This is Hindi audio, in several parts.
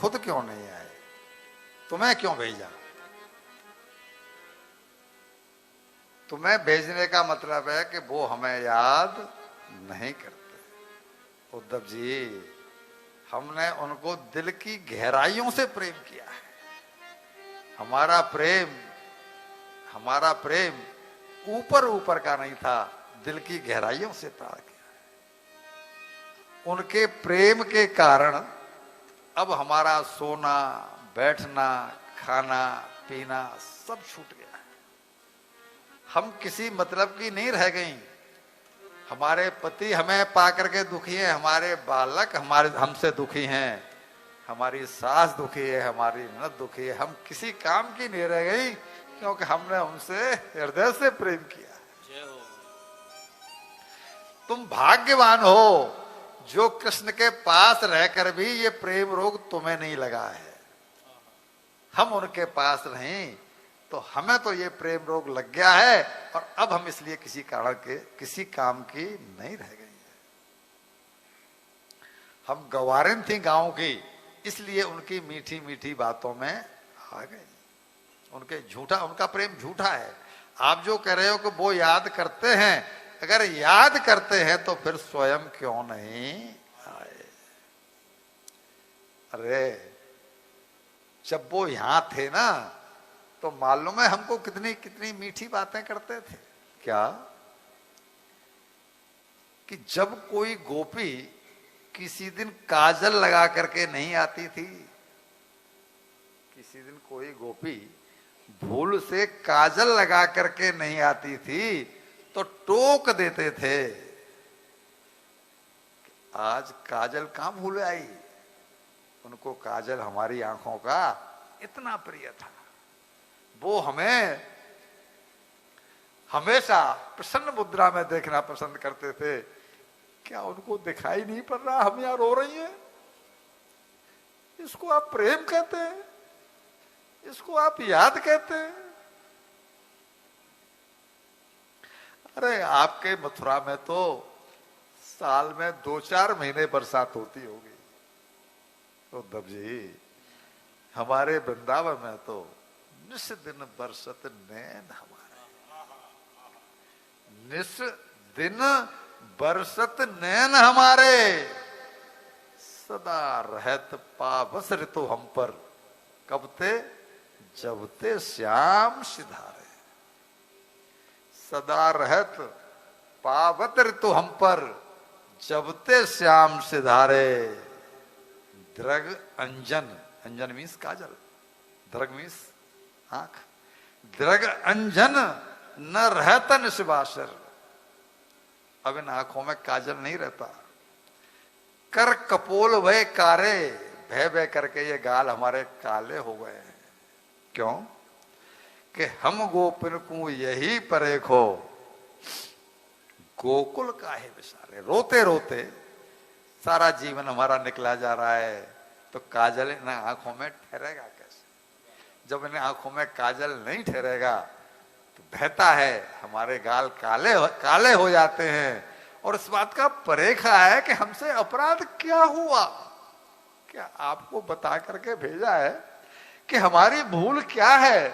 खुद क्यों नहीं आए? तुम्हें क्यों भेजा? तुम्हें भेजने का मतलब है कि वो हमें याद नहीं करते। उद्धव जी, हमने उनको दिल की गहराइयों से प्रेम किया है। हमारा प्रेम ऊपर ऊपर का नहीं था, दिल की गहराइयों से प्यार किया है। उनके प्रेम के कारण अब हमारा सोना, बैठना, खाना, पीना सब छूट गया है। हम किसी मतलब की नहीं रह गई। हमारे पति हमें पा करके दुखी हैं, हमारे बालक हमसे दुखी हैं, हमारी सास दुखी है, हमारी ननद दुखी है। हम किसी काम की नहीं रह गई, क्योंकि हमने उनसे हृदय से प्रेम किया। तुम भाग्यवान हो जो कृष्ण के पास रहकर भी ये प्रेम रोग तुम्हें नहीं लगा है। हम उनके पास नहीं तो हमें तो ये प्रेम रोग लग गया है, और अब हम इसलिए किसी कारण के किसी काम की नहीं रह गई है। हम गवारिन थी गांव की, इसलिए उनकी मीठी मीठी बातों में आ गई। उनका प्रेम झूठा है। आप जो कह रहे हो कि वो याद करते हैं, अगर याद करते हैं तो फिर स्वयं क्यों नहीं आए? अरे जब वो यहां थे ना, तो मालूम है हमको कितनी कितनी मीठी बातें करते थे। क्या कि जब कोई गोपी किसी दिन काजल लगा करके नहीं आती थी, किसी दिन कोई गोपी भूल से काजल लगा करके नहीं आती थी, तो टोक देते थे। आज काजल कहां भूल आई? उनको काजल हमारी आंखों का इतना प्रिय था। वो हमें हमेशा प्रसन्न मुद्रा में देखना पसंद करते थे। क्या उनको दिखाई नहीं पड़ रहा हम यहाँ रो रही हैं? इसको आप प्रेम कहते हैं? इसको आप याद कहते हैं? अरे आपके मथुरा में तो साल में 2-4 महीने बरसात होती होगी। उद्धव जी, हमारे वृंदावन में तो निस दिन बरसत नैन हमारे, निस दिन बरसत नैन हमारे, सदा रहत पावस ऋतु हम पर, कब ते जब ते श्याम सिधारे। सदा रहत पावत ऋतु हम पर, जब ते श्याम सिधारे। द्रग अंजन, अंजन मीन्स काजल, द्रग मीन्स आंख। द्रग अंजन न रहता निशबासर। अब इन आंखों में काजल नहीं रहता। कर कपोल भय कारे, भय भय करके ये गाल हमारे काले हो गए हैं। क्यों? कि हम गोपिन को यही परेखो, गोकुल काहे विसारे। रोते रोते सारा जीवन हमारा निकला जा रहा है, तो काजल इन आंखों में ठहरेगा कैसे? जब इन आंखों में काजल नहीं ठहरेगा तो बहता है, हमारे गाल काले हो जाते हैं। और इस बात का परेखा है कि हमसे अपराध क्या हुआ? क्या आपको बता करके भेजा है कि हमारी भूल क्या है?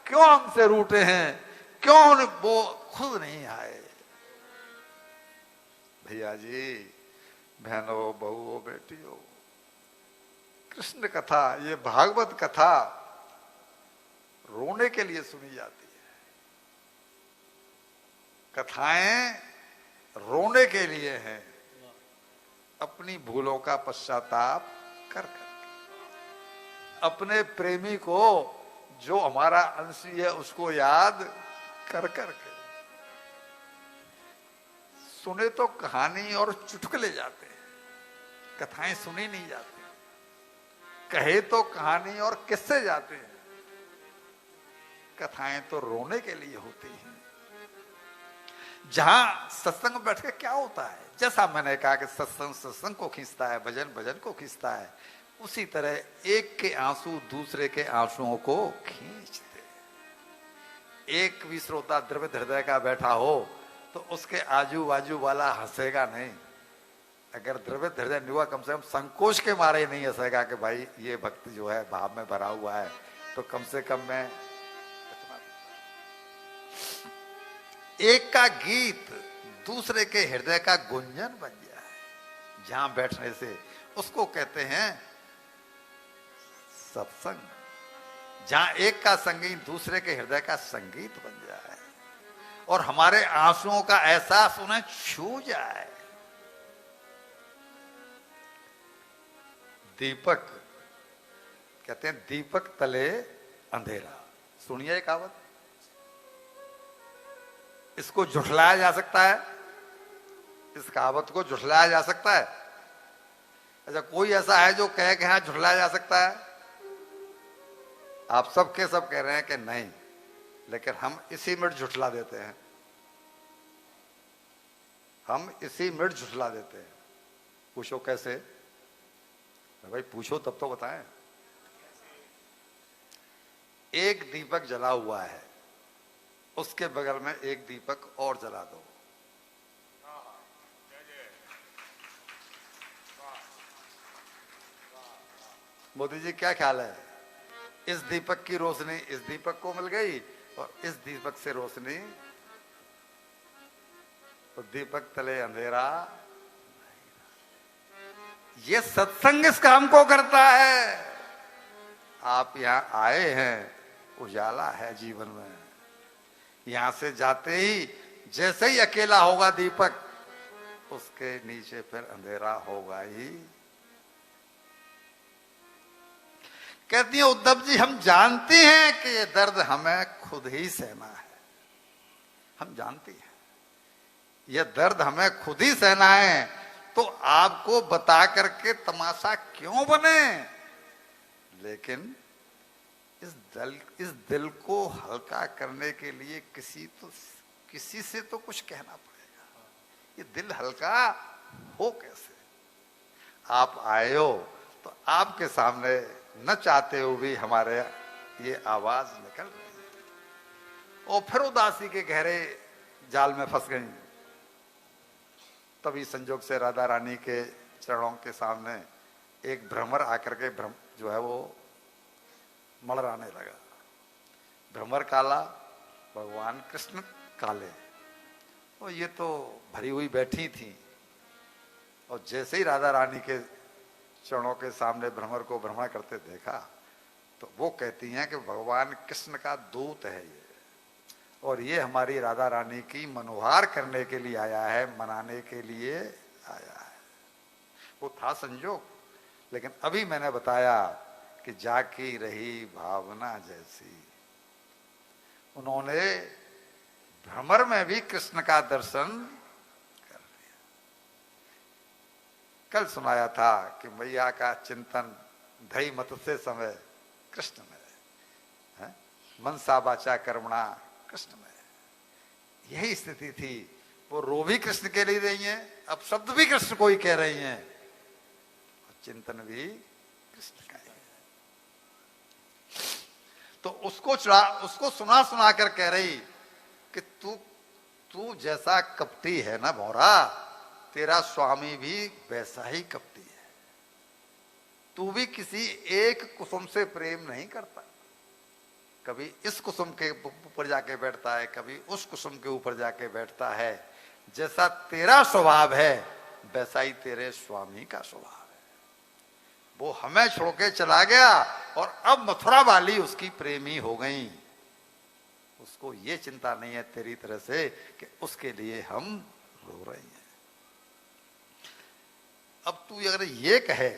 क्यों हमसे रूठे हैं? क्यों वो खुद नहीं आए? भैया जी, बहनों, बहुओं, बेटियों, कृष्ण कथा, ये भागवत कथा रोने के लिए सुनी जाती है। कथाएं रोने के लिए हैं, अपनी भूलों का पश्चाताप कर कर, अपने प्रेमी को जो हमारा अंशी है उसको याद कर कर के। सुने तो कहानी और चुटकुले जाते हैं, कथाएं सुनी नहीं जाती। कहे तो कहानी और किस्से जाते हैं, कथाएं तो रोने के लिए होती हैं। जहां सत्संग में बैठ के क्या होता है, जैसा मैंने कहा कि सत्संग सत्संग को खींचता है, भजन भजन को खींचता है, उसी तरह एक के आंसू दूसरे के आंसुओं को खींचते। एक भी श्रोता द्रवित हृदय का बैठा हो तो उसके आजू बाजू वाला हंसेगा नहीं, अगर द्रवित हृदय युवा कम से कम संकोच के मारे नहीं हंसेगा कि भाई ये भक्त जो है भाव में भरा हुआ है, तो कम से कम मैं एक का गीत दूसरे के हृदय का गुंजन बन जाए, जहां बैठने से उसको कहते हैं सत्संग। जहां एक का संगीत दूसरे के हृदय का संगीत बन जाए और हमारे आंसुओं का एहसास उन्हें छू जाए। दीपक कहते हैं दीपक तले अंधेरा, सुनिए एक कहावत। इसको झुठलाया जा सकता है, इस कहावत को झुठलाया जा सकता है। अच्छा, कोई ऐसा है जो कहे कि हाँ झुठलाया जा सकता है? आप सब के सब कह रहे हैं कि नहीं, लेकिन हम इसी मिनट झुठला देते हैं, हम इसी मिनट झुठला देते हैं। पूछो कैसे? भाई पूछो तब तो बताएं। एक दीपक जला हुआ है, उसके बगल में एक दीपक और जला दो। मोदी जी क्या ख्याल है? इस दीपक की रोशनी इस दीपक को मिल गई और इस दीपक से रोशनी, तो दीपक तले अंधेरा। ये सत्संग इस काम को करता है। आप यहां आए हैं, उजाला है जीवन में। यहां से जाते ही जैसे ही अकेला होगा दीपक, उसके नीचे फिर अंधेरा होगा ही। कहती है उद्धव जी, हम जानते हैं कि ये दर्द हमें खुद ही सहना है। हम जानते हैं ये दर्द हमें खुद ही सहना है, तो आपको बता करके तमाशा क्यों बने? लेकिन इस दिल को हल्का करने के लिए किसी से तो कुछ कहना पड़ेगा। ये दिल हल्का हो कैसे? आप आए हो तो आपके सामने न चाहते हुए भी हमारे ये आवाज निकल रही है और फिर उदासी के गहरे जाल में फंस गई। तभी संजोग से राधा रानी के चरणों के सामने एक भ्रमर आकर के जो है वो मड़राने लगा। भ्रमर काला, भगवान कृष्ण काले, और ये तो भरी हुई बैठी थी। और जैसे ही राधा रानी के चरणों के सामने भ्रमर को भ्रमण करते देखा, तो वो कहती हैं कि भगवान कृष्ण का दूत है ये, और ये हमारी राधा रानी की मनोहार करने के लिए आया है, मनाने के लिए आया है। वो था संजोग, लेकिन अभी मैंने बताया कि जाकी रही भावना जैसी। उन्होंने भ्रमर में भी कृष्ण का दर्शन कर लिया। कल सुनाया था कि मैया का चिंतन धई मत से समय कृष्ण में है, मनसा वाचा कर्मणा कृष्ण में। यही स्थिति थी। वो रो भी कृष्ण के लिए रही हैं, अब शब्द भी कृष्ण को ही कह रही हैं, और चिंतन भी कृष्ण का ही है। तो उसको सुना सुना कर कह रही कि तू जैसा कपटी है ना भौरा, तेरा स्वामी भी वैसा ही कपटी है। तू भी किसी एक कुसुम से प्रेम नहीं करता, कभी इस कुसुम के ऊपर जाके बैठता है, कभी उस कुसुम के ऊपर जाके बैठता है। जैसा तेरा स्वभाव है वैसा ही तेरे स्वामी का स्वभाव है। वो हमें छोड़ के चला गया और अब मथुरा वाली उसकी प्रेमी हो गई। उसको ये चिंता नहीं है तेरी तरह से कि उसके लिए हम रो रहे हैं। अब तू अगर ये कहे